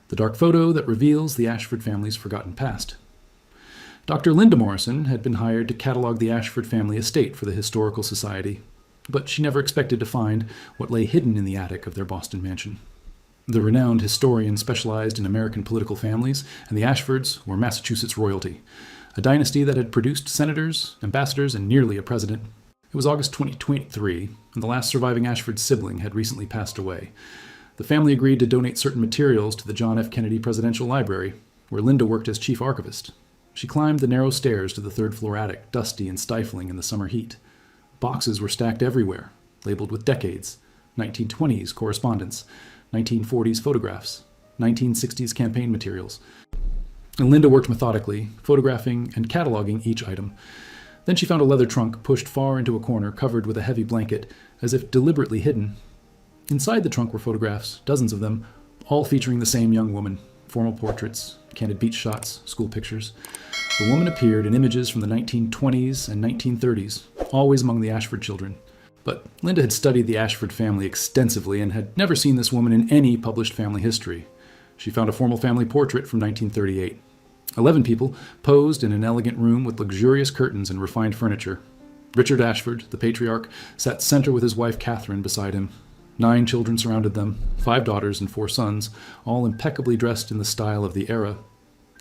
the dark photo that reveals the Ashford family's forgotten past. Dr. Linda Morrison had been hired to catalog the Ashford family estate for the Historical Society, but she never expected to find what lay hidden in the attic of their Boston mansion. The renowned historian specialized in American political families, and the Ashfords were Massachusetts royalty, a dynasty that had produced senators, ambassadors, and nearly a president. It was August 2023, and the last surviving Ashford sibling had recently passed away. The family agreed to donate certain materials to the John F. Kennedy Presidential Library, where Linda worked as chief archivist. She climbed the narrow stairs to the third-floor attic, dusty and stifling in the summer heat. Boxes were stacked everywhere, labeled with decades: 1920s correspondence, 1940s photographs, 1960s campaign materials. And Linda worked methodically, photographing and cataloging each item. Then she found a leather trunk pushed far into a corner, covered with a heavy blanket, as if deliberately hidden. Inside the trunk were photographs, dozens of them, all featuring the same young woman: formal portraits, candid beach shots, school pictures. The woman appeared in images from the 1920s and 1930s, always among the Ashford children. But Linda had studied the Ashford family extensively and had never seen this woman in any published family history. She found a formal family portrait from 1938. 11 people posed in an elegant room with luxurious curtains and refined furniture. Richard Ashford, the patriarch, sat center with his wife Catherine beside him. 9 children surrounded them, 5 daughters and 4 sons, all impeccably dressed in the style of the era.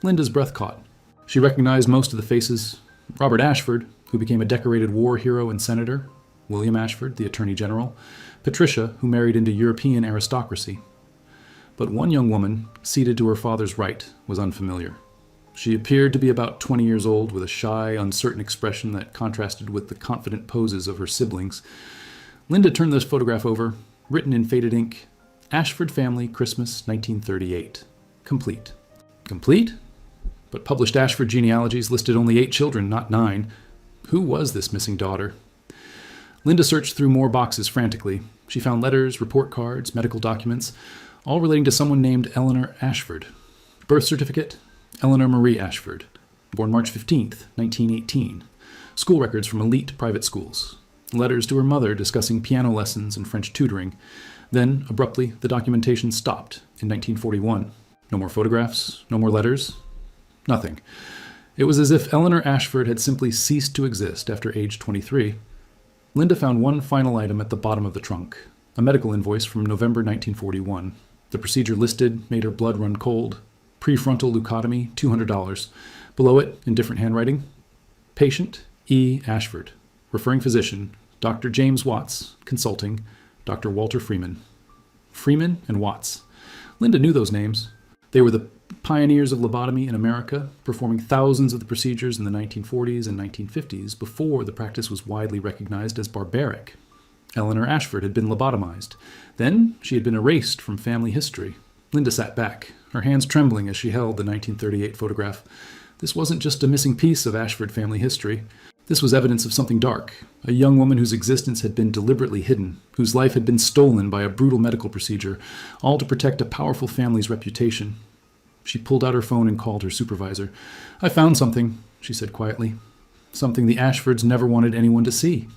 Linda's breath caught. She recognized most of the faces: Robert Ashford, who became a decorated war hero and senator; William Ashford, the Attorney General; Patricia, who married into European aristocracy. But one young woman, seated to her father's right, was unfamiliar. She appeared to be about 20 years old, with a shy, uncertain expression that contrasted with the confident poses of her siblings. Linda turned this photograph over, written in faded ink: Ashford Family, Christmas, 1938. Complete. Complete? But published Ashford genealogies listed only 8 children, not 9. Who was this missing daughter? Linda searched through more boxes frantically. She found letters, report cards, medical documents, all relating to someone named Elellanar Ashford. Birth certificate: Eleanor Marie Ashford, born March 15th, 1918. School records from elite private schools. Letters to her mother discussing piano lessons and French tutoring. Then, abruptly, the documentation stopped in 1941. No more photographs, no more letters, nothing. It was as if Eleanor Ashford had simply ceased to exist after age 23. Linda found one final item at the bottom of the trunk: a medical invoice from November 1941. The procedure listed made her blood run cold. Prefrontal leucotomy, $200. Below it, in different handwriting: Patient E. Ashford. Referring physician: Dr. James Watts. Consulting: Dr. Walter Freeman. Freeman and Watts. Linda knew those names. They were the pioneers of lobotomy in America, performing thousands of the procedures in the 1940s and 1950s before the practice was widely recognized as barbaric. Eleanor Ashford had been lobotomized. Then she had been erased from family history. Linda sat back, her hands trembling as she held the 1938 photograph. This wasn't just a missing piece of Ashford family history. This was evidence of something dark, a young woman whose existence had been deliberately hidden, whose life had been stolen by a brutal medical procedure, all to protect a powerful family's reputation. She pulled out her phone and called her supervisor. "I found something," she said quietly. Something the Ashfords never wanted anyone to see.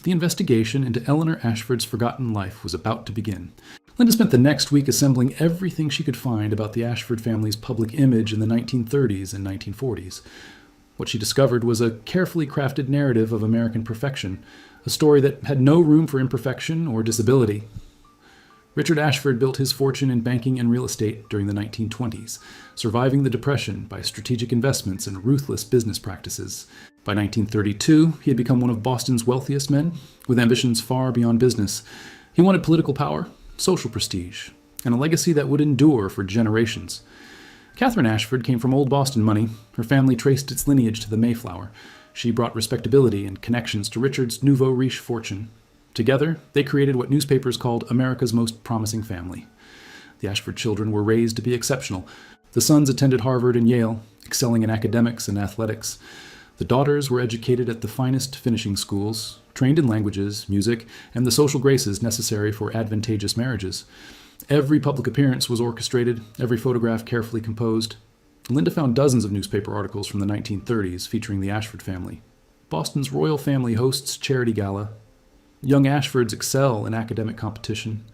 The investigation into Eleanor Ashford's forgotten life was about to begin. Linda spent the next week assembling everything she could find about the Ashford family's public image in the 1930s and 1940s. What she discovered was a carefully crafted narrative of American perfection, a story that had no room for imperfection or disability. Richard Ashford built his fortune in banking and real estate during the 1920s, surviving the Depression by strategic investments and ruthless business practices. By 1932, he had become one of Boston's wealthiest men, with ambitions far beyond business. He wanted political power, social prestige, and a legacy that would endure for generations. Catherine Ashford came from old Boston money. Her family traced its lineage to the Mayflower. She brought respectability and connections to Richard's nouveau riche fortune. Together, they created what newspapers called America's most promising family. The Ashford children were raised to be exceptional. The sons attended Harvard and Yale, excelling in academics and athletics. The daughters were educated at the finest finishing schools, trained in languages, music, and the social graces necessary for advantageous marriages. Every public appearance was orchestrated, every photograph carefully composed. Linda found dozens of newspaper articles from the 1930s featuring the Ashford family. Boston's royal family hosts charity gala. Young Ashfords excel in academic competition.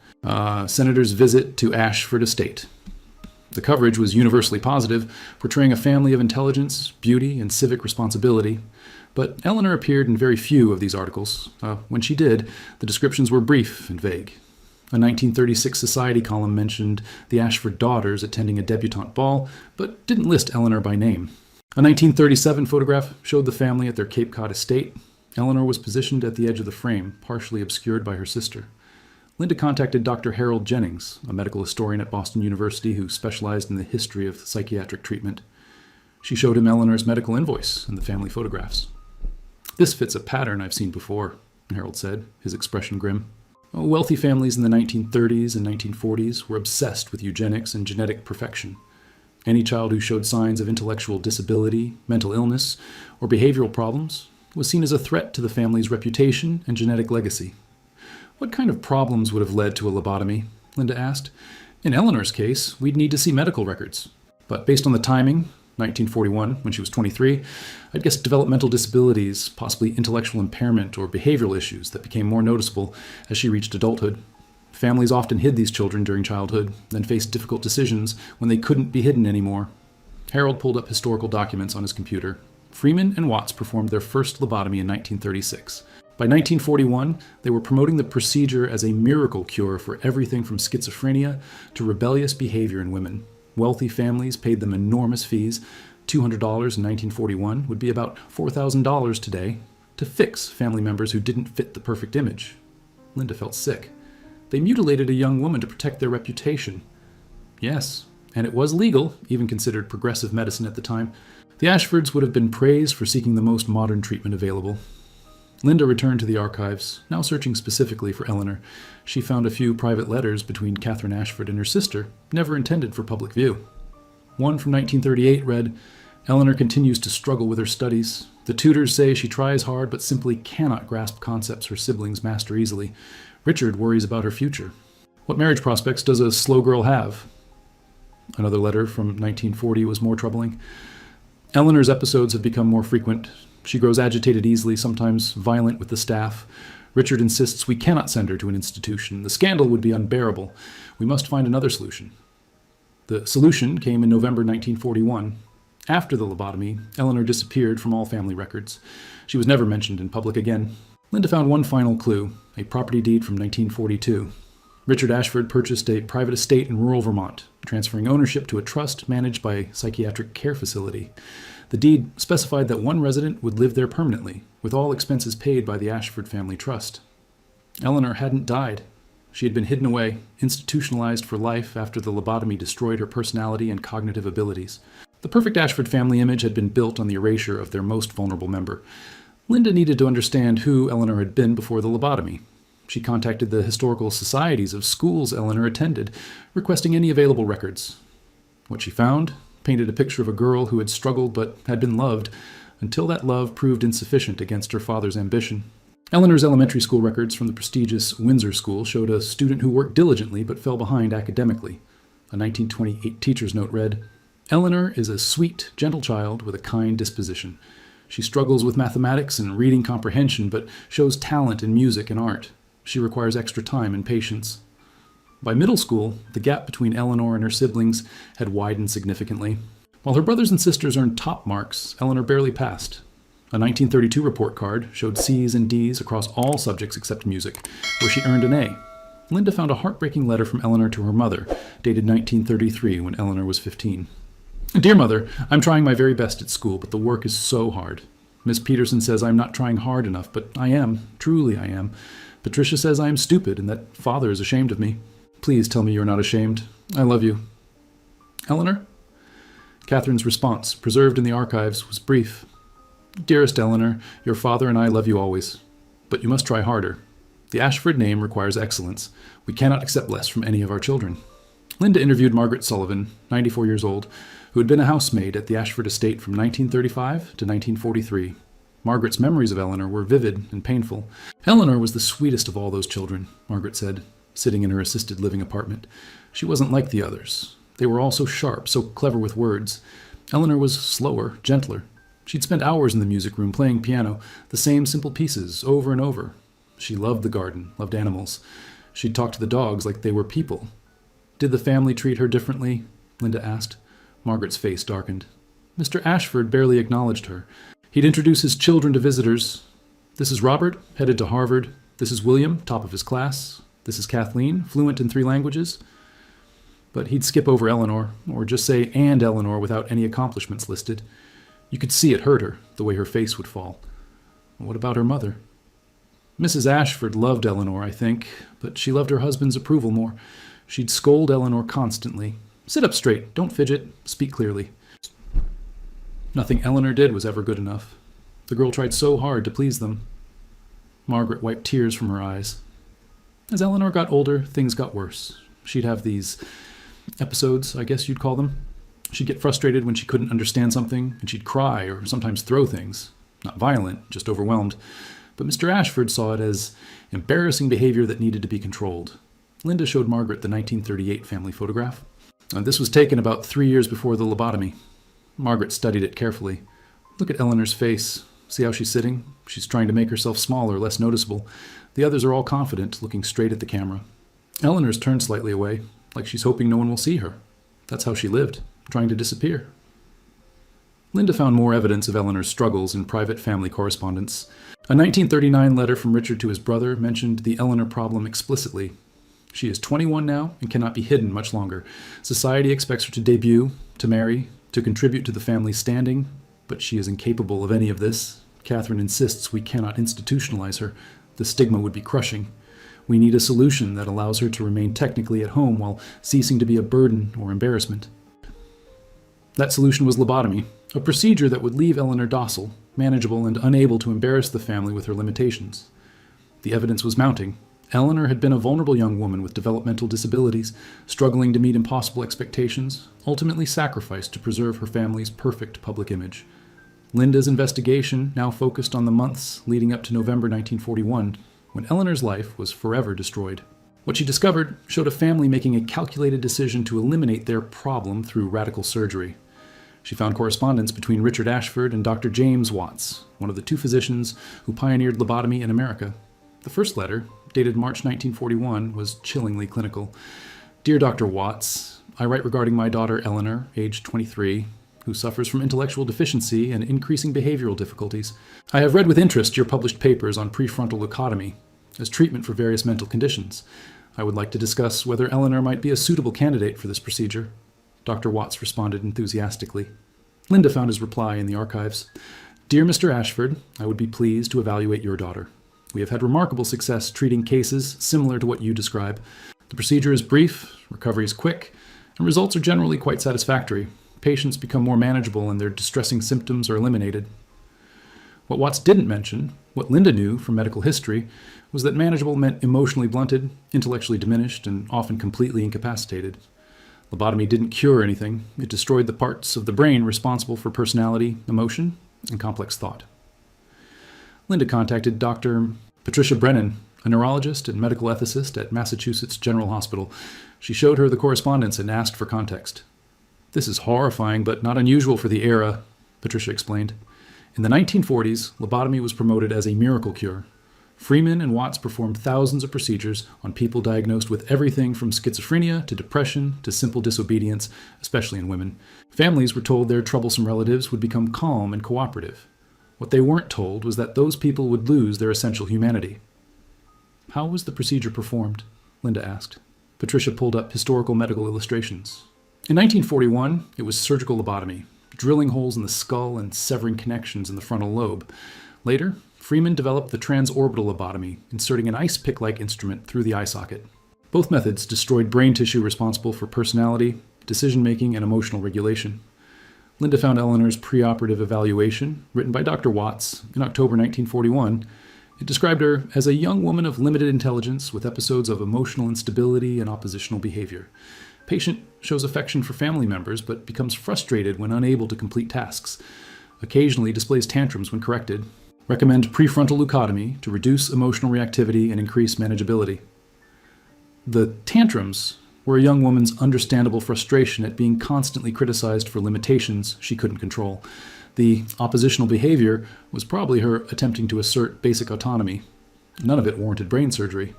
Senators visit to Ashford Estate. The coverage was universally positive, portraying a family of intelligence, beauty, and civic responsibility. But Eleanor appeared in very few of these articles. When she did, the descriptions were brief and vague. A 1936 Society column mentioned the Ashford daughters attending a debutante ball, but didn't list Eleanor by name. A 1937 photograph showed the family at their Cape Cod estate. Eleanor was positioned at the edge of the frame, partially obscured by her sister. Linda contacted Dr. Harold Jennings, a medical historian at Boston University who specialized in the history of psychiatric treatment. She showed him Eleanor's medical invoice and the family photographs. "This fits a pattern I've seen before," Harold said, his expression grim. Wealthy families in the 1930s and 1940s were obsessed with eugenics and genetic perfection. Any child who showed signs of intellectual disability, mental illness, or behavioral problems was seen as a threat to the family's reputation and genetic legacy. "What kind of problems would have led to a lobotomy?" Linda asked. "In Eleanor's case, we'd need to see medical records. But based on the timing, 1941, when she was 23, I'd guess developmental disabilities, possibly intellectual impairment or behavioral issues that became more noticeable as she reached adulthood. Families often hid these children during childhood, then faced difficult decisions when they couldn't be hidden anymore." Harold pulled up historical documents on his computer. Freeman and Watts performed their first lobotomy in 1936. By 1941, they were promoting the procedure as a miracle cure for everything from schizophrenia to rebellious behavior in women. Wealthy families paid them enormous fees. $200 in 1941 would be about $4,000 today to fix family members who didn't fit the perfect image. Linda felt sick. They mutilated a young woman to protect their reputation. Yes, and it was legal, even considered progressive medicine at the time. The Ashfords would have been praised for seeking the most modern treatment available. Linda returned to the archives, now searching specifically for Eleanor. She found a few private letters between Catherine Ashford and her sister, never intended for public view. One from 1938 read, "Eleanor continues to struggle with her studies. The tutors say she tries hard but simply cannot grasp concepts her siblings master easily. Richard worries about her future. What marriage prospects does a slow girl have?" Another letter from 1940 was more troubling. "Eleanor's episodes have become more frequent. She grows agitated easily, sometimes violent with the staff. Richard insists we cannot send her to an institution. The scandal would be unbearable. We must find another solution." The solution came in November 1941. After the lobotomy, Eleanor disappeared from all family records. She was never mentioned in public again. Linda found one final clue, a property deed from 1942. Richard Ashford purchased a private estate in rural Vermont, transferring ownership to a trust managed by a psychiatric care facility. The deed specified that one resident would live there permanently, with all expenses paid by the Ashford family trust. Eleanor hadn't died. She had been hidden away, institutionalized for life after the lobotomy destroyed her personality and cognitive abilities. The perfect Ashford family image had been built on the erasure of their most vulnerable member. Linda needed to understand who Eleanor had been before the lobotomy. She contacted the historical societies of schools Eleanor attended, requesting any available records. What she found painted a picture of a girl who had struggled but had been loved, until that love proved insufficient against her father's ambition. Eleanor's elementary school records from the prestigious Windsor School showed a student who worked diligently but fell behind academically. A 1928 teacher's note read, "Eleanor is a sweet, gentle child with a kind disposition. She struggles with mathematics and reading comprehension, but shows talent in music and art. She requires extra time and patience." By middle school, the gap between Eleanor and her siblings had widened significantly. While her brothers and sisters earned top marks, Eleanor barely passed. A 1932 report card showed C's and D's across all subjects except music, where she earned an A. Linda found a heartbreaking letter from Eleanor to her mother, dated 1933, when Eleanor was 15. "Dear Mother, I'm trying my very best at school, but the work is so hard. Miss Peterson says I'm not trying hard enough, but I am. Truly I am. Patricia says I am stupid and that Father is ashamed of me. Please tell me you're not ashamed. I love you. Eleanor?" Catherine's response, preserved in the archives, was brief. "Dearest Eleanor, your father and I love you always. But you must try harder. The Ashford name requires excellence. We cannot accept less from any of our children." Linda interviewed Margaret Sullivan, 94 years old, who had been a housemaid at the Ashford estate from 1935 to 1943. Margaret's memories of Eleanor were vivid and painful. "Eleanor was the sweetest of all those children," Margaret said, sitting in her assisted living apartment. "She wasn't like the others. They were all so sharp, so clever with words. Eleanor was slower, gentler. She'd spend hours in the music room playing piano, the same simple pieces, over and over. She loved the garden, loved animals. She'd talk to the dogs like they were people. Did the family treat her differently? Linda asked. Margaret's face darkened. Mr. Ashford barely acknowledged her. He'd introduce his children to visitors. This is Robert, headed to Harvard. This is William, top of his class. This is Kathleen, fluent in 3 languages. But he'd skip over Eleanor, or just say "and Eleanor" without any accomplishments listed. You could see it hurt her, the way her face would fall. What about her mother? Mrs. Ashford loved Eleanor, I think, but she loved her husband's approval more. She'd scold Eleanor constantly. "Sit up straight, don't fidget, speak clearly." Nothing Eleanor did was ever good enough. The girl tried so hard to please them. Margaret wiped tears from her eyes. As Eleanor got older, things got worse. She'd have these episodes, I guess you'd call them. She'd get frustrated when she couldn't understand something, and she'd cry or sometimes throw things. Not violent, just overwhelmed. But Mr. Ashford saw it as embarrassing behavior that needed to be controlled. Linda showed Margaret the 1938 family photograph. This was taken about 3 years before the lobotomy. Margaret studied it carefully. Look at Eleanor's face. See how she's sitting? She's trying to make herself smaller, less noticeable. The others are all confident, looking straight at the camera. Eleanor's turned slightly away, like she's hoping no one will see her. That's how she lived, trying to disappear. Linda found more evidence of Eleanor's struggles in private family correspondence. A 1939 letter from Richard to his brother mentioned the Eleanor problem explicitly. She is 21 now and cannot be hidden much longer. Society expects her to debut, to marry, to contribute to the family's standing, but she is incapable of any of this. Catherine insists we cannot institutionalize her. The stigma would be crushing. We need a solution that allows her to remain technically at home while ceasing to be a burden or embarrassment. That solution was lobotomy, a procedure that would leave Eleanor docile, manageable, and unable to embarrass the family with her limitations. The evidence was mounting. Eleanor had been a vulnerable young woman with developmental disabilities, struggling to meet impossible expectations, ultimately sacrificed to preserve her family's perfect public image. Linda's investigation now focused on the months leading up to November 1941, when Eleanor's life was forever destroyed. What she discovered showed a family making a calculated decision to eliminate their problem through radical surgery. She found correspondence between Richard Ashford and Dr. James Watts, one of the 2 physicians who pioneered lobotomy in America. The first letter, dated March 1941, was chillingly clinical. Dear Dr. Watts, I write regarding my daughter Eleanor, age 23, who suffers from intellectual deficiency and increasing behavioral difficulties. I have read with interest your published papers on prefrontal leucotomy as treatment for various mental conditions. I would like to discuss whether Eleanor might be a suitable candidate for this procedure. Dr. Watts responded enthusiastically. Linda found his reply in the archives. Dear Mr. Ashford, I would be pleased to evaluate your daughter. We have had remarkable success treating cases similar to what you describe. The procedure is brief, recovery is quick, and results are generally quite satisfactory. Patients become more manageable and their distressing symptoms are eliminated. What Watts didn't mention, what Linda knew from medical history, was that manageable meant emotionally blunted, intellectually diminished, and often completely incapacitated. Lobotomy didn't cure anything. It destroyed the parts of the brain responsible for personality, emotion, and complex thought. Linda contacted Dr. Patricia Brennan, a neurologist and medical ethicist at Massachusetts General Hospital. She showed her the correspondence and asked for context. This is horrifying, but not unusual for the era, Patricia explained. In the 1940s, lobotomy was promoted as a miracle cure. Freeman and Watts performed thousands of procedures on people diagnosed with everything from schizophrenia to depression to simple disobedience, especially in women. Families were told their troublesome relatives would become calm and cooperative. What they weren't told was that those people would lose their essential humanity. How was the procedure performed? Linda asked. Patricia pulled up historical medical illustrations. In 1941, it was surgical lobotomy, drilling holes in the skull and severing connections in the frontal lobe. Later, Freeman developed the transorbital lobotomy, inserting an ice pick-like instrument through the eye socket. Both methods destroyed brain tissue responsible for personality, decision-making, and emotional regulation. Linda found Eleanor's preoperative evaluation, written by Dr. Watts, in October 1941. It described her as a young woman of limited intelligence with episodes of emotional instability and oppositional behavior. Patient shows affection for family members, but becomes frustrated when unable to complete tasks. Occasionally displays tantrums when corrected. Recommend prefrontal leucotomy to reduce emotional reactivity and increase manageability. The tantrums were a young woman's understandable frustration at being constantly criticized for limitations she couldn't control. The oppositional behavior was probably her attempting to assert basic autonomy. None of it warranted brain surgery.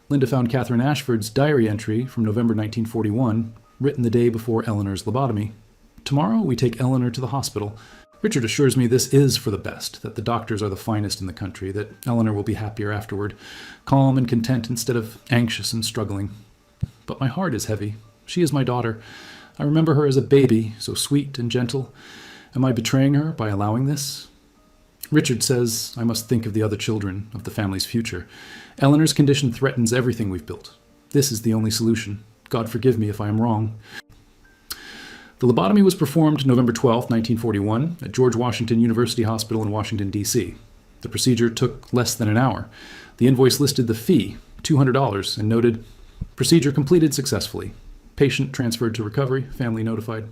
Linda found Catherine Ashford's diary entry from November 1941. written the day before Eleanor's lobotomy. Tomorrow we take Eleanor to the hospital. Richard assures me this is for the best, that the doctors are the finest in the country, that Eleanor will be happier afterward, calm and content instead of anxious and struggling. But my heart is heavy. She is my daughter. I remember her as a baby, so sweet and gentle. Am I betraying her by allowing this? Richard says I must think of the other children, of the family's future. Eleanor's condition threatens everything we've built. This is the only solution. God forgive me if I am wrong. The lobotomy was performed November 12, 1941, at George Washington University Hospital in Washington, D.C. The procedure took less than an hour. The invoice listed the fee, $200, and noted, "Procedure completed successfully. Patient transferred to recovery, family notified."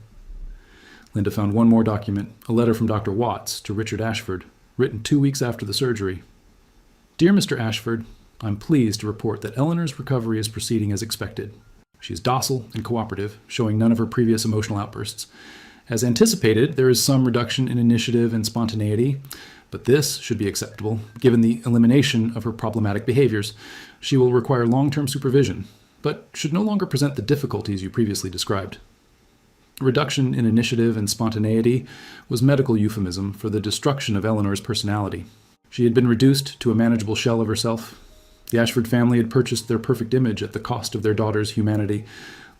Linda found one more document, a letter from Dr. Watts to Richard Ashford, written 2 weeks after the surgery. "Dear Mr. Ashford, I'm pleased to report that Eleanor's recovery is proceeding as expected. She is docile and cooperative, showing none of her previous emotional outbursts. As anticipated, there is some reduction in initiative and spontaneity, but this should be acceptable, given the elimination of her problematic behaviors. She will require long-term supervision, but should no longer present the difficulties you previously described." Reduction in initiative and spontaneity was medical euphemism for the destruction of Eleanor's personality. She had been reduced to a manageable shell of herself. The Ashford family had purchased their perfect image at the cost of their daughter's humanity.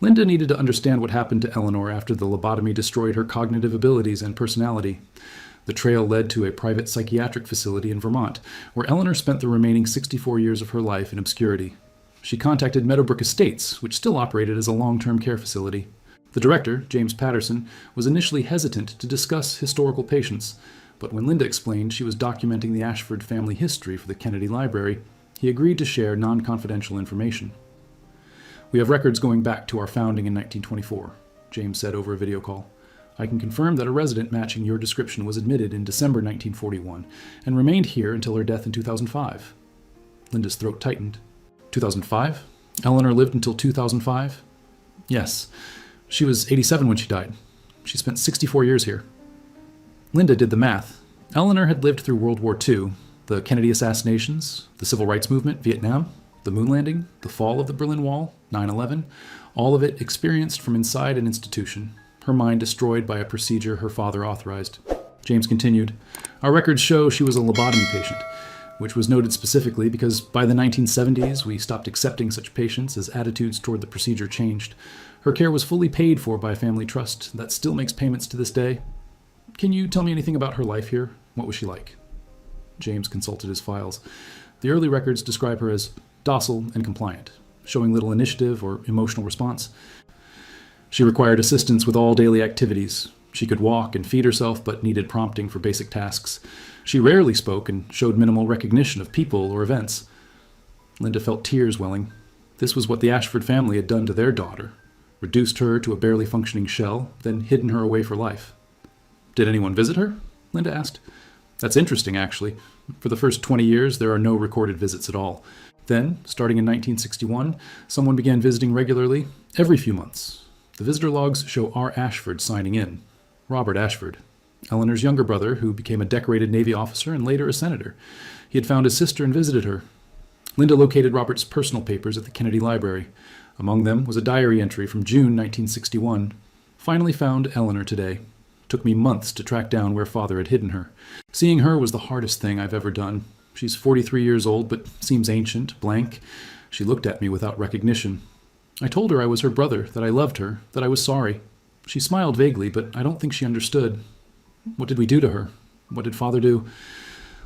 Linda needed to understand what happened to Eleanor after the lobotomy destroyed her cognitive abilities and personality. The trail led to a private psychiatric facility in Vermont, where Eleanor spent the remaining 64 years of her life in obscurity. She contacted Meadowbrook Estates, which still operated as a long-term care facility. The director, James Patterson, was initially hesitant to discuss historical patients, but when Linda explained she was documenting the Ashford family history for the Kennedy Library, he agreed to share non-confidential information. "We have records going back to our founding in 1924, James said over a video call. "I can confirm that a resident matching your description was admitted in December 1941 and remained here until her death in 2005. Linda's throat tightened. 2005? Eleanor lived until 2005? "Yes. She was 87 when she died. She spent 64 years here." Linda did the math. Eleanor had lived through World War II, the Kennedy assassinations, the Civil Rights Movement, Vietnam, the moon landing, the fall of the Berlin Wall, 9/11, all of it experienced from inside an institution, her mind destroyed by a procedure her father authorized. James continued, "Our records show she was a lobotomy patient, which was noted specifically because by the 1970s we stopped accepting such patients as attitudes toward the procedure changed. Her care was fully paid for by a family trust that still makes payments to this day. Can you tell me anything about her life here? What was she like?" James consulted his files. The early records describe her as docile and compliant, showing little initiative or emotional response. She required assistance with all daily activities. She could walk and feed herself, but needed prompting for basic tasks. She rarely spoke and showed minimal recognition of people or events. Linda felt tears welling. This was what the Ashford family had done to their daughter, reduced her to a barely functioning shell, then hidden her away for life. "Did anyone visit her?" Linda asked. "That's interesting, actually. For the first 20 years, there are no recorded visits at all. Then, starting in 1961, someone began visiting regularly every few months. The visitor logs show R. Ashford signing in. Robert Ashford, Eleanor's younger brother, who became a decorated Navy officer and later a senator. He had found his sister and visited her. Linda located Robert's personal papers at the Kennedy Library. Among them was a diary entry from June 1961. Finally found Eleanor today. Took me months to track down where father had hidden her. Seeing her was the hardest thing I've ever done. She's 43 years old, but seems ancient, blank. She looked at me without recognition. I told her I was her brother, that I loved her, that I was sorry. She smiled vaguely, but I don't think she understood. What did we do to her? What did father do?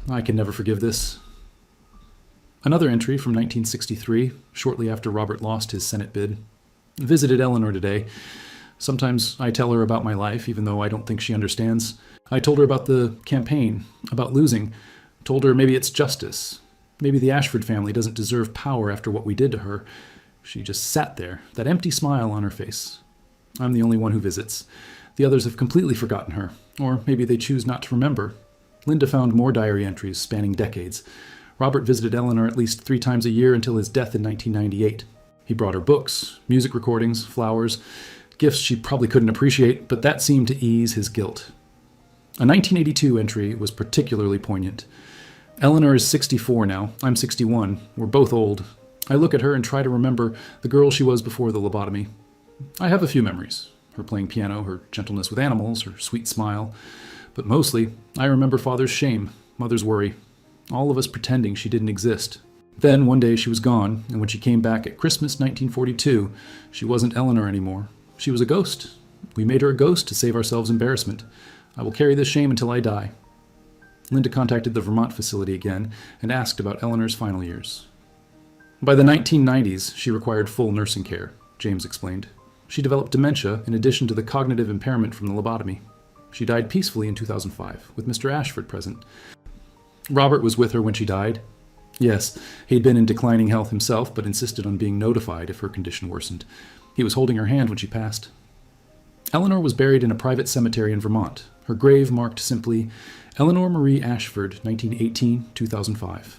I can never forgive this." Another entry from 1963, shortly after Robert lost his Senate bid. "Visited Eleanor today. Sometimes I tell her about my life, even though I don't think she understands. I told her about the campaign, about losing. Told her maybe it's justice. Maybe the Ashford family doesn't deserve power after what we did to her. She just sat there, that empty smile on her face. I'm the only one who visits. The others have completely forgotten her, or maybe they choose not to remember." Linda found more diary entries spanning decades. Robert visited Eleanor at least 3 times a year until his death in 1998. He brought her books, music recordings, flowers, gifts she probably couldn't appreciate, but that seemed to ease his guilt. A 1982 entry was particularly poignant. "Eleanor is 64 now. I'm 61. We're both old. I look at her and try to remember the girl she was before the lobotomy. I have a few memories. Her playing piano, her gentleness with animals, her sweet smile. But mostly, I remember Father's shame, Mother's worry, all of us pretending she didn't exist. Then, one day, she was gone, and when she came back at Christmas 1942, she wasn't Eleanor anymore. She was a ghost. We made her a ghost to save ourselves embarrassment. I will carry this shame until I die. Linda contacted the Vermont facility again and asked about Eleanor's final years. By the 1990s, she required full nursing care, James explained. She developed dementia in addition to the cognitive impairment from the lobotomy. She died peacefully in 2005, with Mr. Ashford present. Robert was with her when she died. Yes, he'd been in declining health himself, but insisted on being notified if her condition worsened. He was holding her hand when she passed. Eleanor was buried in a private cemetery in Vermont. Her grave marked simply, Eleanor Marie Ashford, 1918-2005.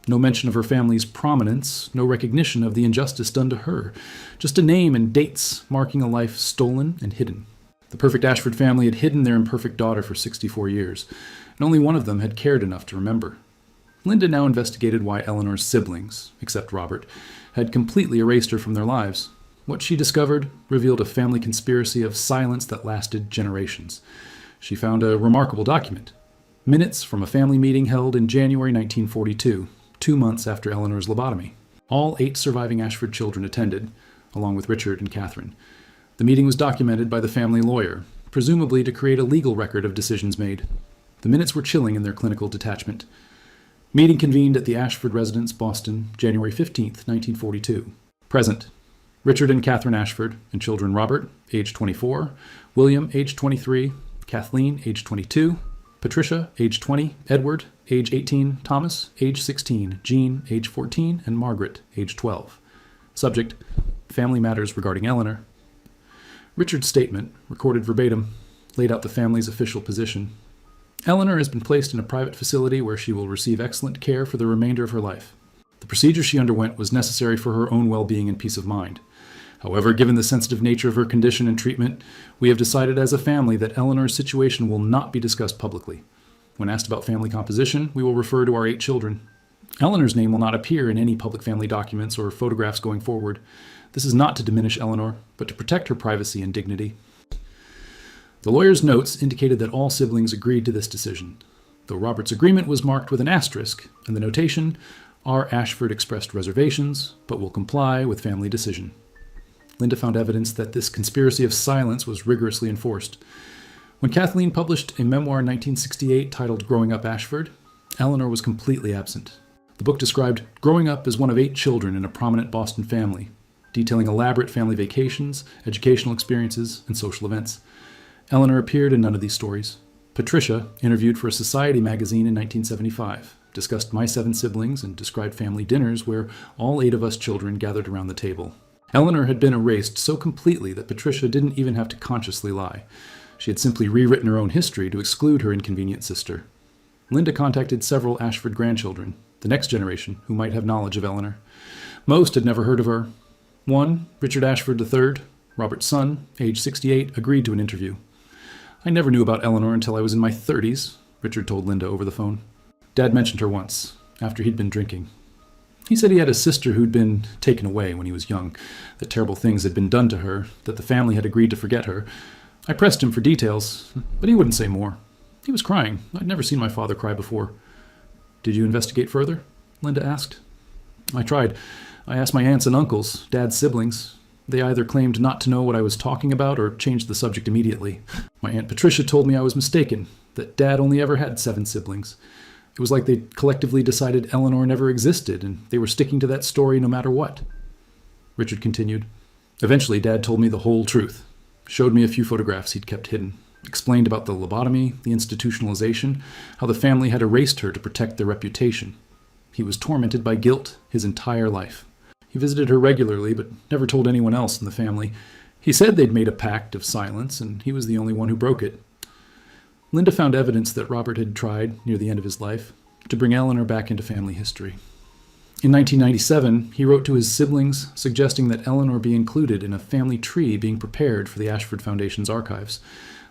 No mention of her family's prominence, no recognition of the injustice done to her. Just a name and dates marking a life stolen and hidden. The perfect Ashford family had hidden their imperfect daughter for 64 years, and only one of them had cared enough to remember. Linda now investigated why Eleanor's siblings, except Robert, had completely erased her from their lives. What she discovered revealed a family conspiracy of silence that lasted generations. She found a remarkable document. Minutes from a family meeting held in January 1942, 2 months after Eleanor's lobotomy. All 8 surviving Ashford children attended, along with Richard and Catherine. The meeting was documented by the family lawyer, presumably to create a legal record of decisions made. The minutes were chilling in their clinical detachment. Meeting convened at the Ashford residence, Boston, January 15, 1942. Present: Richard and Catherine Ashford, and children Robert, age 24, William, age 23, Kathleen, age 22, Patricia, age 20, Edward, age 18, Thomas, age 16, Jean, age 14, and Margaret, age 12. Subject: family matters regarding Eleanor. Richard's statement, recorded verbatim, laid out the family's official position. Eleanor has been placed in a private facility where she will receive excellent care for the remainder of her life. The procedure she underwent was necessary for her own well-being and peace of mind. However, given the sensitive nature of her condition and treatment, we have decided as a family that Eleanor's situation will not be discussed publicly. When asked about family composition, we will refer to our 8 children. Eleanor's name will not appear in any public family documents or photographs going forward. This is not to diminish Eleanor, but to protect her privacy and dignity. The lawyer's notes indicated that all siblings agreed to this decision, though Robert's agreement was marked with an asterisk, and the notation, R. Ashford expressed reservations, but will comply with family decision. Linda found evidence that this conspiracy of silence was rigorously enforced. When Kathleen published a memoir in 1968 titled Growing Up Ashford, Eleanor was completely absent. The book described growing up as one of 8 children in a prominent Boston family, detailing elaborate family vacations, educational experiences, and social events. Eleanor appeared in none of these stories. Patricia, interviewed for a Society magazine in 1975, discussed my 7 siblings and described family dinners where all 8 of us children gathered around the table. Eleanor had been erased so completely that Patricia didn't even have to consciously lie. She had simply rewritten her own history to exclude her inconvenient sister. Linda contacted several Ashford grandchildren, the next generation, who might have knowledge of Eleanor. Most had never heard of her. One, Richard Ashford III, Robert's son, age 68, agreed to an interview. I never knew about Eleanor until I was in my 30s, Richard told Linda over the phone. Dad mentioned her once, after he'd been drinking. He said he had a sister who'd been taken away when he was young, that terrible things had been done to her, that the family had agreed to forget her. I pressed him for details, but he wouldn't say more. He was crying. I'd never seen my father cry before. Did you investigate further? Linda asked. I tried. I asked my aunts and uncles, Dad's siblings. They either claimed not to know what I was talking about or changed the subject immediately. My Aunt Patricia told me I was mistaken, that Dad only ever had 7 siblings. It was like they collectively decided Eleanor never existed, and they were sticking to that story no matter what. Richard continued. Eventually, Dad told me the whole truth, showed me a few photographs he'd kept hidden, explained about the lobotomy, the institutionalization, how the family had erased her to protect their reputation. He was tormented by guilt his entire life. He visited her regularly, but never told anyone else in the family. He said they'd made a pact of silence, and he was the only one who broke it. Linda found evidence that Robert had tried, near the end of his life, to bring Eleanor back into family history. In 1997, he wrote to his siblings suggesting that Eleanor be included in a family tree being prepared for the Ashford Foundation's archives.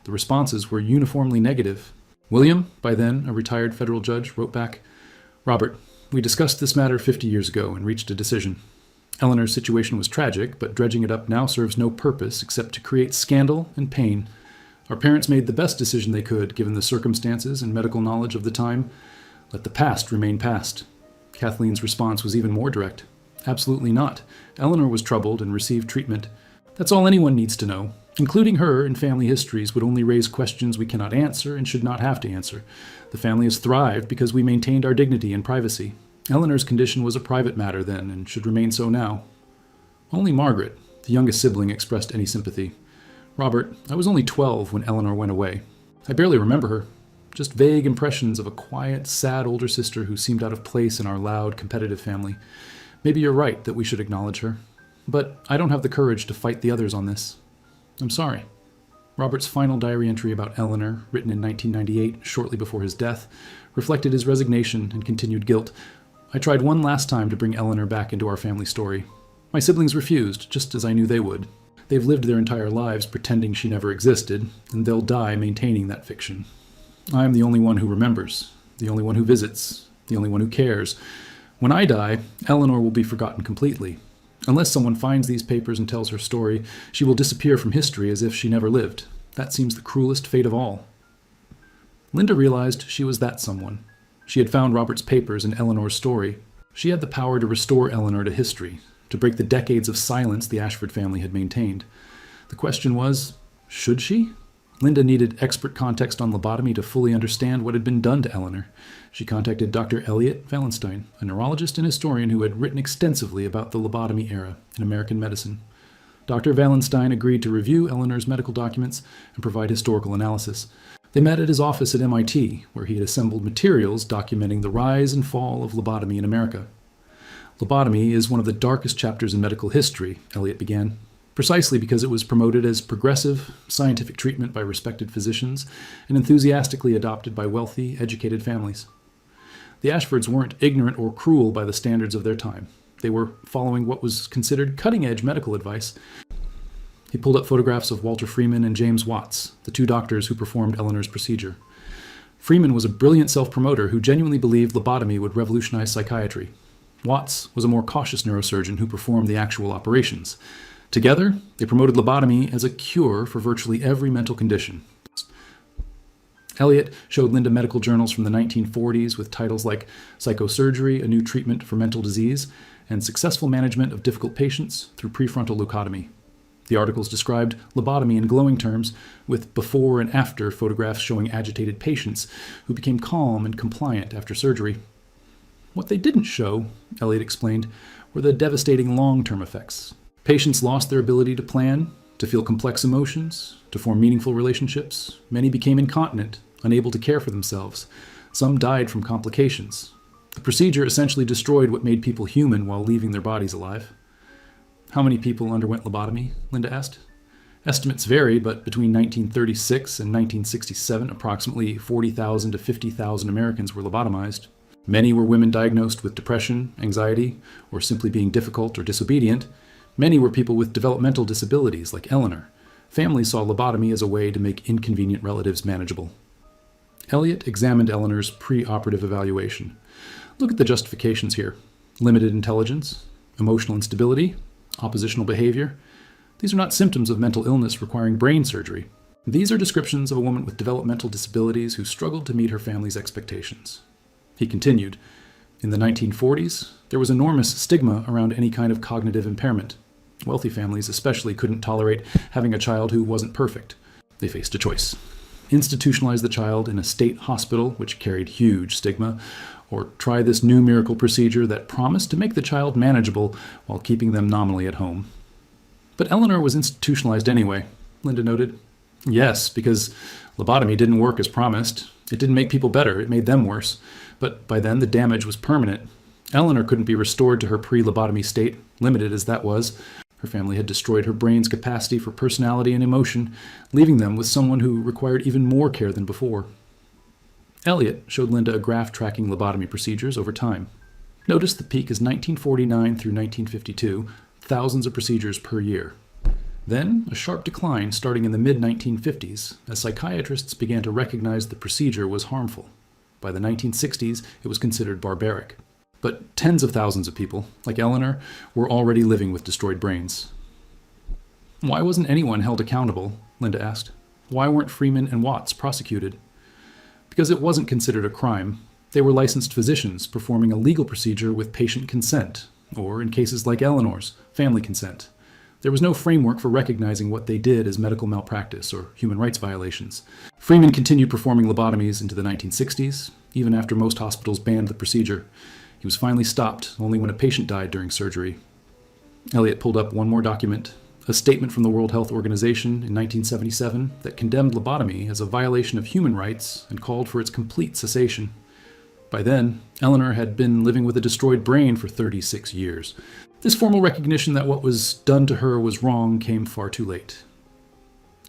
The responses were uniformly negative. William, by then a retired federal judge, wrote back, Robert, we discussed this matter 50 years ago and reached a decision. Eleanor's situation was tragic, but dredging it up now serves no purpose except to create scandal and pain. Our parents made the best decision they could, given the circumstances and medical knowledge of the time. Let the past remain past. Kathleen's response was even more direct. Absolutely not. Eleanor was troubled and received treatment. That's all anyone needs to know. Including her in family histories would only raise questions we cannot answer and should not have to answer. The family has thrived because we maintained our dignity and privacy. Eleanor's condition was a private matter then and should remain so now. Only Margaret, the youngest sibling, expressed any sympathy. Robert, I was only 12 when Eleanor went away. I barely remember her. Just vague impressions of a quiet, sad older sister who seemed out of place in our loud, competitive family. Maybe you're right that we should acknowledge her. But I don't have the courage to fight the others on this. I'm sorry. Robert's final diary entry about Eleanor, written in 1998, shortly before his death, reflected his resignation and continued guilt. I tried one last time to bring Eleanor back into our family story. My siblings refused, just as I knew they would. They've lived their entire lives pretending she never existed, and they'll die maintaining that fiction. I am the only one who remembers, the only one who visits, the only one who cares. When I die, Eleanor will be forgotten completely. Unless someone finds these papers and tells her story, she will disappear from history as if she never lived. That seems the cruelest fate of all. Linda realized she was that someone. She had found Robert's papers and Eleanor's story. She had the power to restore Eleanor to history, to break the decades of silence the Ashford family had maintained. The question was, should she? Linda needed expert context on lobotomy to fully understand what had been done to Eleanor. She contacted Dr. Elliot Wallenstein, a neurologist and historian who had written extensively about the lobotomy era in American medicine. Dr. Wallenstein agreed to review Eleanor's medical documents and provide historical analysis. They met at his office at MIT, where he had assembled materials documenting the rise and fall of lobotomy in America. Lobotomy is one of the darkest chapters in medical history, Elliot began, precisely because it was promoted as progressive, scientific treatment by respected physicians and enthusiastically adopted by wealthy, educated families. The Ashfords weren't ignorant or cruel by the standards of their time. They were following what was considered cutting-edge medical advice. He pulled up photographs of Walter Freeman and James Watts, the two doctors who performed Eleanor's procedure. Freeman was a brilliant self-promoter who genuinely believed lobotomy would revolutionize psychiatry. Watts was a more cautious neurosurgeon who performed the actual operations. Together, they promoted lobotomy as a cure for virtually every mental condition. Elliot showed Linda medical journals from the 1940s with titles like Psychosurgery, a New Treatment for Mental Disease, and Successful Management of Difficult Patients Through Prefrontal Leucotomy. The articles described lobotomy in glowing terms, with before and after photographs showing agitated patients who became calm and compliant after surgery. What they didn't show, Elliot explained, were the devastating long-term effects. Patients lost their ability to plan, to feel complex emotions, to form meaningful relationships. Many became incontinent, unable to care for themselves. Some died from complications. The procedure essentially destroyed what made people human while leaving their bodies alive. How many people underwent lobotomy? Linda asked. Estimates vary, but between 1936 and 1967, approximately 40,000 to 50,000 Americans were lobotomized. Many were women diagnosed with depression, anxiety, or simply being difficult or disobedient. Many were people with developmental disabilities, like Eleanor. Families saw lobotomy as a way to make inconvenient relatives manageable. Elliot examined Eleanor's pre-operative evaluation. Look at the justifications here. Limited intelligence, emotional instability, oppositional behavior. These are not symptoms of mental illness requiring brain surgery. These are descriptions of a woman with developmental disabilities who struggled to meet her family's expectations. He continued, in the 1940s, there was enormous stigma around any kind of cognitive impairment. Wealthy families especially couldn't tolerate having a child who wasn't perfect. They faced a choice. Institutionalize the child in a state hospital, which carried huge stigma, or try this new miracle procedure that promised to make the child manageable while keeping them nominally at home. But Eleanor was institutionalized anyway, Linda noted. Yes, because lobotomy didn't work as promised. It didn't make people better, it made them worse. But by then the damage was permanent. Eleanor couldn't be restored to her pre-lobotomy state, limited as that was. Her family had destroyed her brain's capacity for personality and emotion, leaving them with someone who required even more care than before. Elliot showed Linda a graph tracking lobotomy procedures over time. Notice the peak is 1949 through 1952, thousands of procedures per year. Then, a sharp decline starting in the mid-1950s, as psychiatrists began to recognize the procedure was harmful. By the 1960s, it was considered barbaric. But tens of thousands of people, like Eleanor, were already living with destroyed brains. Why wasn't anyone held accountable? Linda asked. Why weren't Freeman and Watts prosecuted? Because it wasn't considered a crime. They were licensed physicians performing a legal procedure with patient consent, or in cases like Eleanor's, family consent. There was no framework for recognizing what they did as medical malpractice or human rights violations. Freeman continued performing lobotomies into the 1960s, even after most hospitals banned the procedure. He was finally stopped only when a patient died during surgery. Elliot pulled up one more document, a statement from the World Health Organization in 1977 that condemned lobotomy as a violation of human rights and called for its complete cessation. By then, Eleanor had been living with a destroyed brain for 36 years. This formal recognition that what was done to her was wrong came far too late.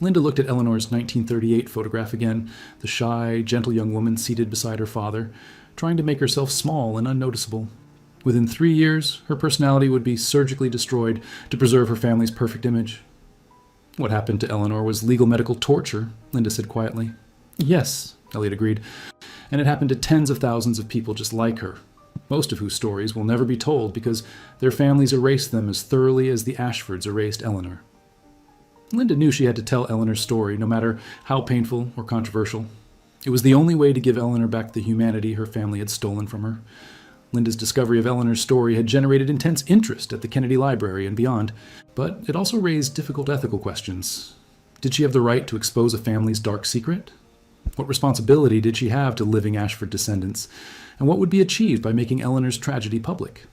Linda looked at Eleanor's 1938 photograph again, the shy, gentle young woman seated beside her father, trying to make herself small and unnoticeable. Within 3 years, her personality would be surgically destroyed to preserve her family's perfect image. What happened to Eleanor was legal medical torture, Linda said quietly. Yes, Elliot agreed, and it happened to tens of thousands of people just like her, most of whose stories will never be told because their families erased them as thoroughly as the Ashfords erased Eleanor. Linda knew she had to tell Eleanor's story, no matter how painful or controversial. It was the only way to give Eleanor back the humanity her family had stolen from her. Linda's discovery of Eleanor's story had generated intense interest at the Kennedy Library and beyond, but it also raised difficult ethical questions. Did she have the right to expose a family's dark secret? What responsibility did she have to living Ashford descendants? And what would be achieved by making Eleanor's tragedy public?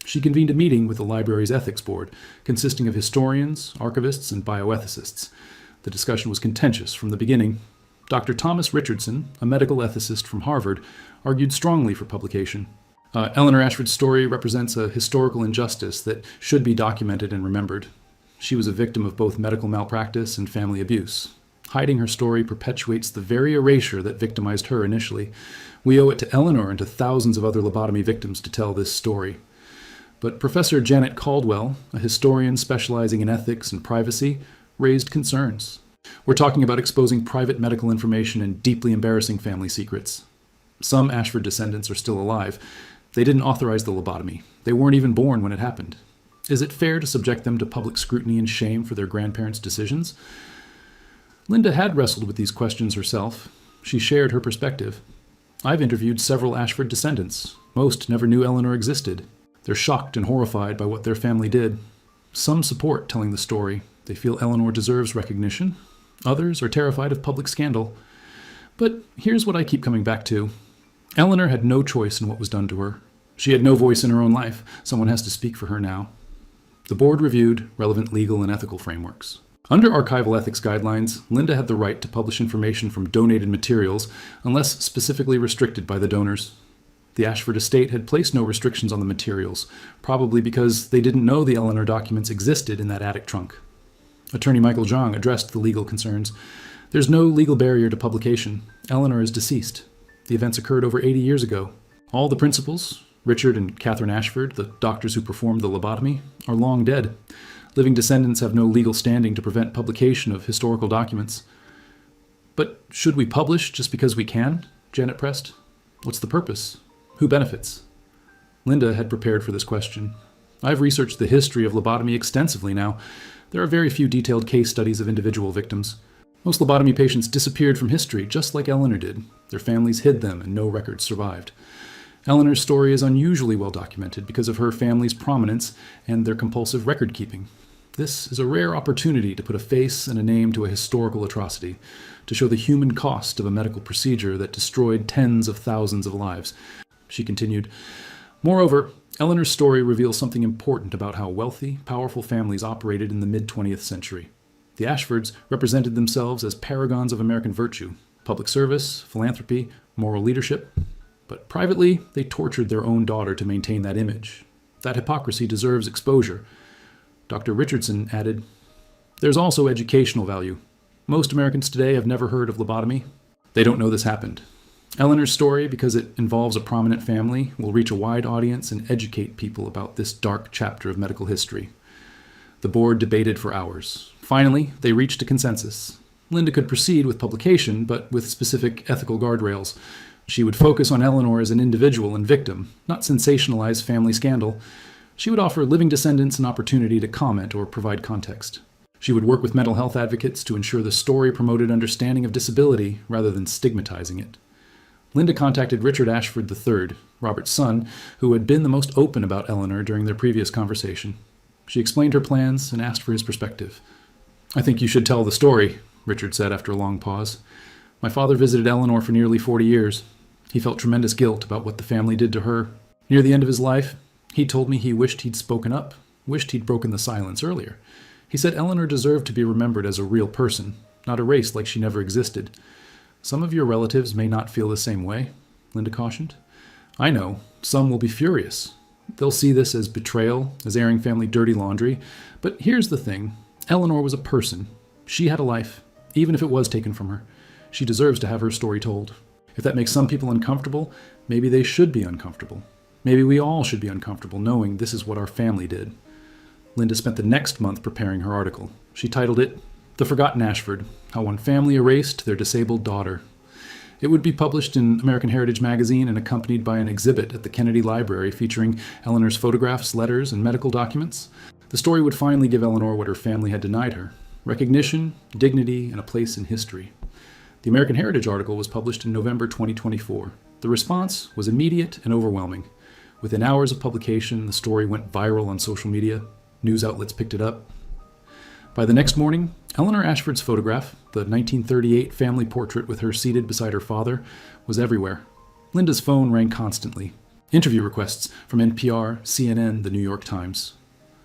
She convened a meeting with the library's ethics board, consisting of historians, archivists, and bioethicists. The discussion was contentious from the beginning. Dr. Thomas Richardson, a medical ethicist from Harvard, argued strongly for publication. Eleanor Ashford's story represents a historical injustice that should be documented and remembered. She was a victim of both medical malpractice and family abuse. Hiding her story perpetuates the very erasure that victimized her initially. We owe it to Eleanor and to thousands of other lobotomy victims to tell this story. But Professor Janet Caldwell, a historian specializing in ethics and privacy, raised concerns. We're talking about exposing private medical information and deeply embarrassing family secrets. Some Ashford descendants are still alive. They didn't authorize the lobotomy. They weren't even born when it happened. Is it fair to subject them to public scrutiny and shame for their grandparents' decisions? Linda had wrestled with these questions herself. She shared her perspective. I've interviewed several Ashford descendants. Most never knew Eleanor existed. They're shocked and horrified by what their family did. Some support telling the story. They feel Eleanor deserves recognition. Others are terrified of public scandal. But here's what I keep coming back to. Eleanor had no choice in what was done to her. She had no voice in her own life. Someone has to speak for her now. The board reviewed relevant legal and ethical frameworks. Under archival ethics guidelines, Linda had the right to publish information from donated materials unless specifically restricted by the donors. The Ashford estate had placed no restrictions on the materials, probably because they didn't know the Eleanor documents existed in that attic trunk. Attorney Michael Jong addressed the legal concerns. There's no legal barrier to publication. Eleanor is deceased. The events occurred over 80 years ago. All the principals, Richard and Catherine Ashford, the doctors who performed the lobotomy, are long dead. Living descendants have no legal standing to prevent publication of historical documents. But should we publish just because we can? Janet pressed. What's the purpose? Who benefits? Linda had prepared for this question. I've researched the history of lobotomy extensively now. There are very few detailed case studies of individual victims. Most lobotomy patients disappeared from history, just like Eleanor did. Their families hid them, and no records survived. Eleanor's story is unusually well documented because of her family's prominence and their compulsive record-keeping. This is a rare opportunity to put a face and a name to a historical atrocity, to show the human cost of a medical procedure that destroyed tens of thousands of lives. She continued, Moreover, Eleanor's story reveals something important about how wealthy, powerful families operated in the mid-20th century. The Ashfords represented themselves as paragons of American virtue, public service, philanthropy, moral leadership. But privately, they tortured their own daughter to maintain that image. That hypocrisy deserves exposure. Dr. Richardson added, There's also educational value. Most Americans today have never heard of lobotomy. They don't know this happened. Eleanor's story, because it involves a prominent family, will reach a wide audience and educate people about this dark chapter of medical history. The board debated for hours. Finally, they reached a consensus. Linda could proceed with publication, but with specific ethical guardrails. She would focus on Eleanor as an individual and victim, not sensationalize family scandal. She would offer living descendants an opportunity to comment or provide context. She would work with mental health advocates to ensure the story promoted understanding of disability rather than stigmatizing it. Linda contacted Richard Ashford III, Robert's son, who had been the most open about Eleanor during their previous conversation. She explained her plans and asked for his perspective. "I think you should tell the story," Richard said after a long pause. "My father visited Eleanor for nearly 40 years. He felt tremendous guilt about what the family did to her. Near the end of his life, he told me he wished he'd spoken up, wished he'd broken the silence earlier. He said Eleanor deserved to be remembered as a real person, not erased like she never existed. Some of your relatives may not feel the same way," Linda cautioned. "I know. Some will be furious. They'll see this as betrayal, as airing family dirty laundry. But here's the thing. Eleanor was a person. She had a life, even if it was taken from her. She deserves to have her story told. If that makes some people uncomfortable, maybe they should be uncomfortable. Maybe we all should be uncomfortable knowing this is what our family did." Linda spent the next month preparing her article. She titled it, "The Forgotten Ashford, How One Family Erased Their Disabled Daughter." It would be published in American Heritage magazine and accompanied by an exhibit at the Kennedy Library featuring Eleanor's photographs, letters, and medical documents. The story would finally give Eleanor what her family had denied her: recognition, dignity, and a place in history. The American Heritage article was published in November 2024. The response was immediate and overwhelming. Within hours of publication, the story went viral on social media. News outlets picked it up. By the next morning, Eleanor Ashford's photograph, the 1938 family portrait with her seated beside her father, was everywhere. Linda's phone rang constantly. Interview requests from NPR, CNN, the New York Times.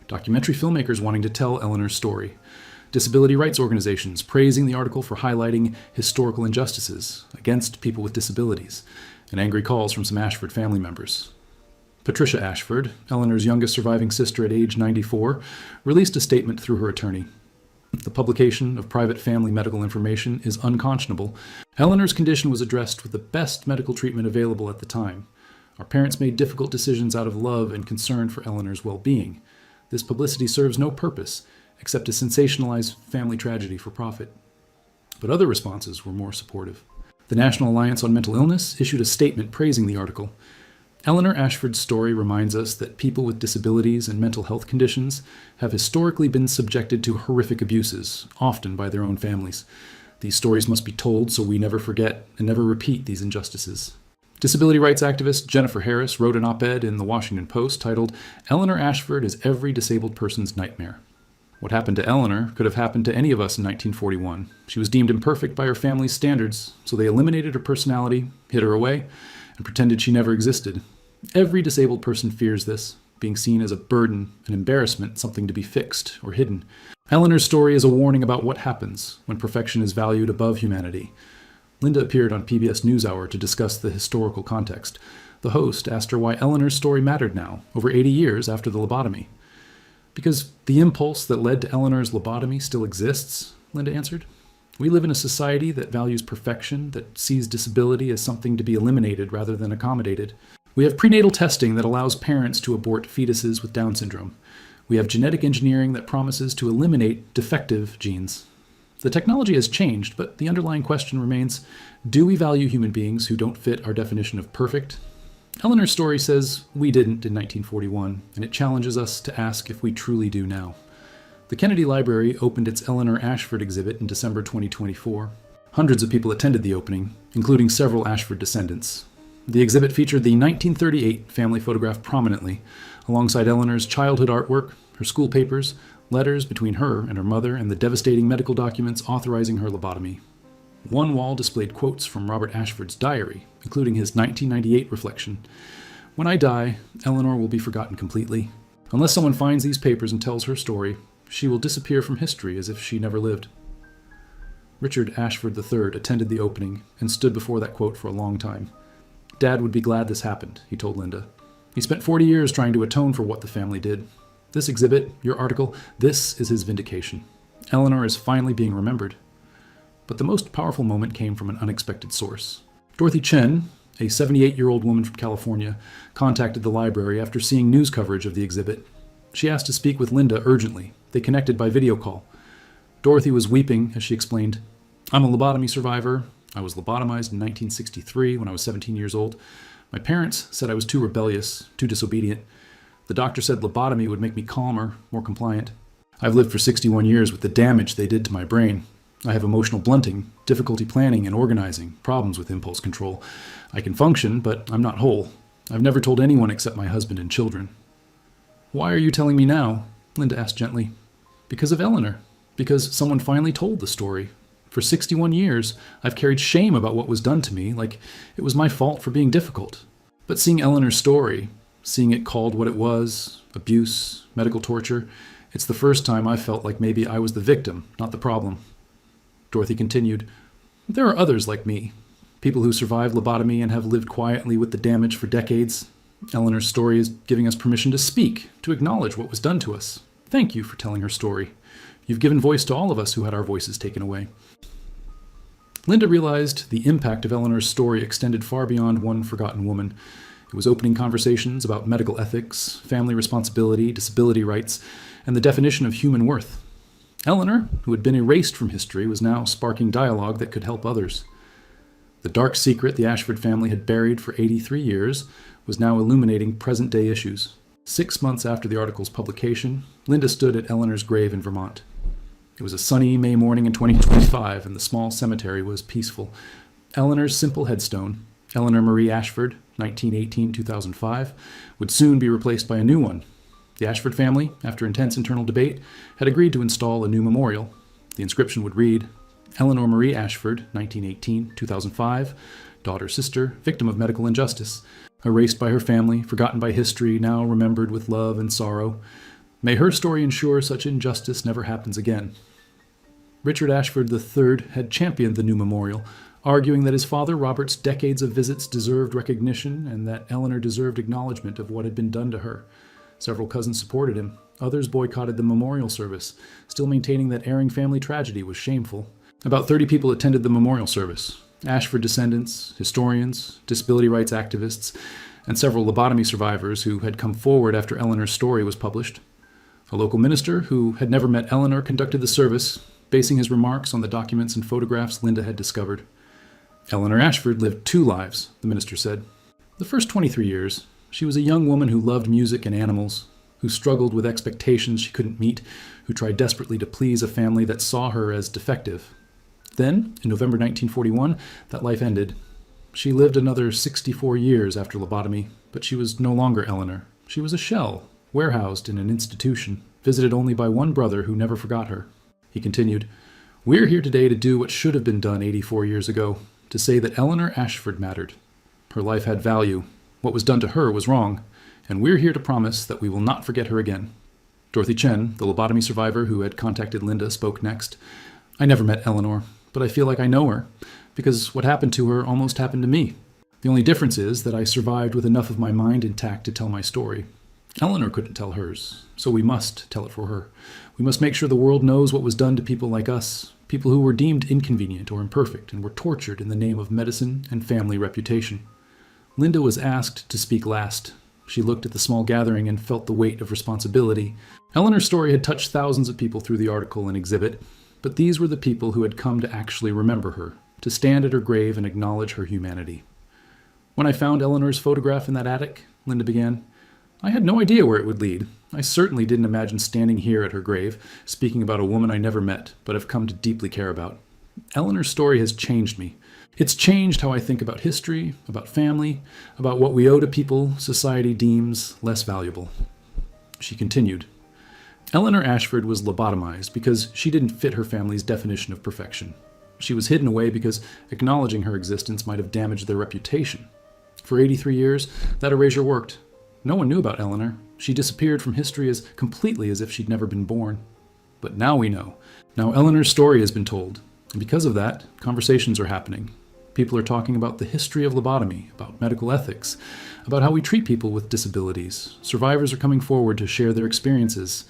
Documentary filmmakers wanting to tell Eleanor's story. Disability rights organizations praising the article for highlighting historical injustices against people with disabilities, and angry calls from some Ashford family members. Patricia Ashford, Eleanor's youngest surviving sister at age 94, released a statement through her attorney. "The publication of private family medical information is unconscionable. Eleanor's condition was addressed with the best medical treatment available at the time. Our parents made difficult decisions out of love and concern for Eleanor's well-being. This publicity serves no purpose except to sensationalize family tragedy for profit." But other responses were more supportive. The National Alliance on Mental Illness issued a statement praising the article. Eleanor Ashford's story reminds us that people with disabilities and mental health conditions have historically been subjected to horrific abuses, often by their own families. These stories must be told so we never forget and never repeat these injustices. Disability rights activist Jennifer Harris wrote an op-ed in the Washington Post titled, "Eleanor Ashford is every disabled person's nightmare." What happened to Eleanor could have happened to any of us in 1941. She was deemed imperfect by her family's standards, so they eliminated her personality, hid her away, and pretended she never existed. Every disabled person fears this, being seen as a burden, an embarrassment, something to be fixed or hidden. Eleanor's story is a warning about what happens when perfection is valued above humanity. Linda appeared on PBS NewsHour to discuss the historical context. The host asked her why Eleanor's story mattered now, over 80 years after the lobotomy. "Because the impulse that led to Eleanor's lobotomy still exists," Linda answered. "We live in a society that values perfection, that sees disability as something to be eliminated rather than accommodated. We have prenatal testing that allows parents to abort fetuses with Down syndrome. We have genetic engineering that promises to eliminate defective genes. The technology has changed, but the underlying question remains, do we value human beings who don't fit our definition of perfect?" Eleanor's story says we didn't in 1941, and it challenges us to ask if we truly do now. The Kennedy Library opened its Eleanor Ashford exhibit in December 2024. Hundreds of people attended the opening, including several Ashford descendants. The exhibit featured the 1938 family photograph prominently, alongside Eleanor's childhood artwork, her school papers, letters between her and her mother, and the devastating medical documents authorizing her lobotomy. One wall displayed quotes from Robert Ashford's diary, including his 1998 reflection, "When I die, Eleanor will be forgotten completely. Unless someone finds these papers and tells her story, she will disappear from history as if she never lived." Richard Ashford III attended the opening and stood before that quote for a long time. "Dad would be glad this happened," he told Linda. "He spent 40 years trying to atone for what the family did. This exhibit, your article, this is his vindication. Eleanor is finally being remembered." But the most powerful moment came from an unexpected source. Dorothy Chen, a 78-year-old woman from California, contacted the library after seeing news coverage of the exhibit. She asked to speak with Linda urgently. They connected by video call. Dorothy was weeping as she explained, "I'm a lobotomy survivor. I was lobotomized in 1963 when I was 17 years old. My parents said I was too rebellious, too disobedient. The doctor said lobotomy would make me calmer, more compliant. I've lived for 61 years with the damage they did to my brain. I have emotional blunting, difficulty planning and organizing, problems with impulse control. I can function, but I'm not whole. I've never told anyone except my husband and children. Why are you telling me now? Linda asked gently. Because of Eleanor. Because someone finally told the story. For 61 years, I've carried shame about what was done to me, like it was my fault for being difficult. But seeing Eleanor's story, seeing it called what it was, abuse, medical torture, it's the first time I felt like maybe I was the victim, not the problem. Dorothy continued, there are others like me, people who survived lobotomy and have lived quietly with the damage for decades. Eleanor's story is giving us permission to speak, to acknowledge what was done to us. Thank you for telling her story. You've given voice to all of us who had our voices taken away. Linda realized the impact of Eleanor's story extended far beyond one forgotten woman. It was opening conversations about medical ethics, family responsibility, disability rights, and the definition of human worth. Eleanor, who had been erased from history, was now sparking dialogue that could help others. The dark secret the Ashford family had buried for 83 years was now illuminating present-day issues. 6 months after the article's publication, Linda stood at Eleanor's grave in Vermont. It was a sunny May morning in 2025, and the small cemetery was peaceful. Eleanor's simple headstone, Eleanor Marie Ashford, 1918-2005, would soon be replaced by a new one. The Ashford family, after intense internal debate, had agreed to install a new memorial. The inscription would read, Eleanor Marie Ashford, 1918-2005, daughter-sister, victim of medical injustice, erased by her family, forgotten by history, now remembered with love and sorrow. May her story ensure such injustice never happens again. Richard Ashford III had championed the new memorial, arguing that his father Robert's decades of visits deserved recognition and that Eleanor deserved acknowledgement of what had been done to her. Several cousins supported him. Others boycotted the memorial service, still maintaining that airing family tragedy was shameful. About 30 people attended the memorial service. Ashford descendants, historians, disability rights activists, and several lobotomy survivors who had come forward after Eleanor's story was published. A local minister who had never met Eleanor conducted the service, basing his remarks on the documents and photographs Linda had discovered. Eleanor Ashford lived 2 lives, the minister said. The first 23 years, she was a young woman who loved music and animals, who struggled with expectations she couldn't meet, who tried desperately to please a family that saw her as defective. Then, in November 1941, that life ended. She lived another 64 years after lobotomy, but she was no longer Eleanor. She was a shell, warehoused in an institution, visited only by one brother who never forgot her. He continued, We're here today to do what should have been done 84 years ago, to say that Eleanor Ashford mattered. Her life had value. What was done to her was wrong, and we're here to promise that we will not forget her again. Dorothy Chen, the lobotomy survivor who had contacted Linda, spoke next. I never met Eleanor, but I feel like I know her, because what happened to her almost happened to me. The only difference is that I survived with enough of my mind intact to tell my story. Eleanor couldn't tell hers, so we must tell it for her. We must make sure the world knows what was done to people like us, people who were deemed inconvenient or imperfect and were tortured in the name of medicine and family reputation. Linda was asked to speak last. She looked at the small gathering and felt the weight of responsibility. Eleanor's story had touched thousands of people through the article and exhibit, but these were the people who had come to actually remember her, to stand at her grave and acknowledge her humanity. When I found Eleanor's photograph in that attic, Linda began, I had no idea where it would lead. I certainly didn't imagine standing here at her grave, speaking about a woman I never met, but have come to deeply care about. Eleanor's story has changed me. It's changed how I think about history, about family, about what we owe to people society deems less valuable. She continued, Eleanor Ashford was lobotomized because she didn't fit her family's definition of perfection. She was hidden away because acknowledging her existence might have damaged their reputation. For 83 years, that erasure worked. No one knew about Eleanor. She disappeared from history as completely as if she'd never been born. But now we know. Now Eleanor's story has been told. And because of that, conversations are happening. People are talking about the history of lobotomy, about medical ethics, about how we treat people with disabilities. Survivors are coming forward to share their experiences.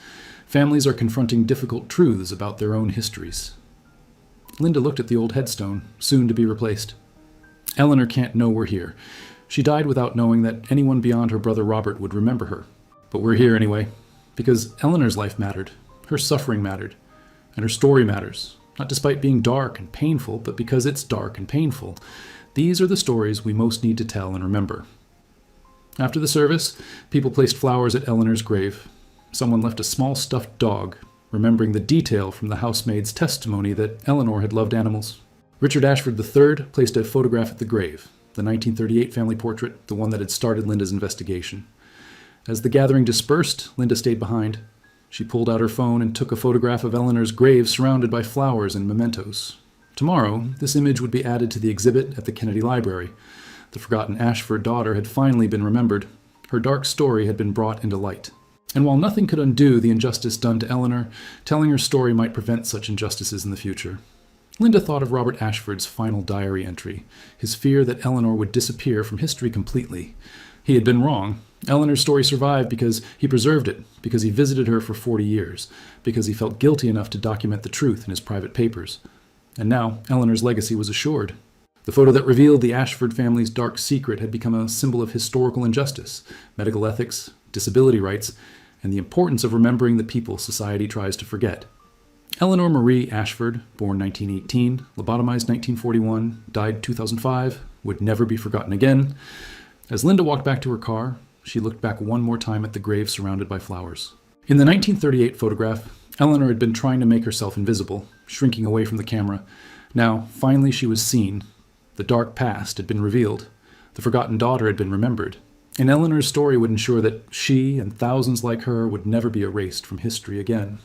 Families are confronting difficult truths about their own histories. Linda looked at the old headstone, soon to be replaced. Eleanor can't know we're here. She died without knowing that anyone beyond her brother Robert would remember her. But we're here anyway, because Eleanor's life mattered, her suffering mattered, and her story matters. not despite being dark and painful, but because it's dark and painful. These are the stories we most need to tell and remember. After the service, people placed flowers at Eleanor's grave. Someone left a small stuffed dog, remembering the detail from the housemaid's testimony that Eleanor had loved animals. Richard Ashford III placed a photograph at the grave, the 1938 family portrait, the one that had started Linda's investigation. As the gathering dispersed, Linda stayed behind. She pulled out her phone and took a photograph of Eleanor's grave surrounded by flowers and mementos. Tomorrow, this image would be added to the exhibit at the Kennedy Library. The forgotten Ashford daughter had finally been remembered. Her dark story had been brought into light. And while nothing could undo the injustice done to Eleanor, telling her story might prevent such injustices in the future. Linda thought of Robert Ashford's final diary entry, his fear that Eleanor would disappear from history completely. He had been wrong. Eleanor's story survived because he preserved it, because he visited her for 40 years, because he felt guilty enough to document the truth in his private papers. And now, Eleanor's legacy was assured. The photo that revealed the Ashford family's dark secret had become a symbol of historical injustice, medical ethics, disability rights, and the importance of remembering the people society tries to forget. Eleanor Marie Ashford, born 1918, lobotomized 1941, died 2005, would never be forgotten again. As Linda walked back to her car, she looked back one more time at the grave surrounded by flowers. In the 1938 photograph, Eleanor had been trying to make herself invisible, shrinking away from the camera. Now, finally she was seen. The dark past had been revealed. The forgotten daughter had been remembered. And Eleanor's story would ensure that she and thousands like her would never be erased from history again.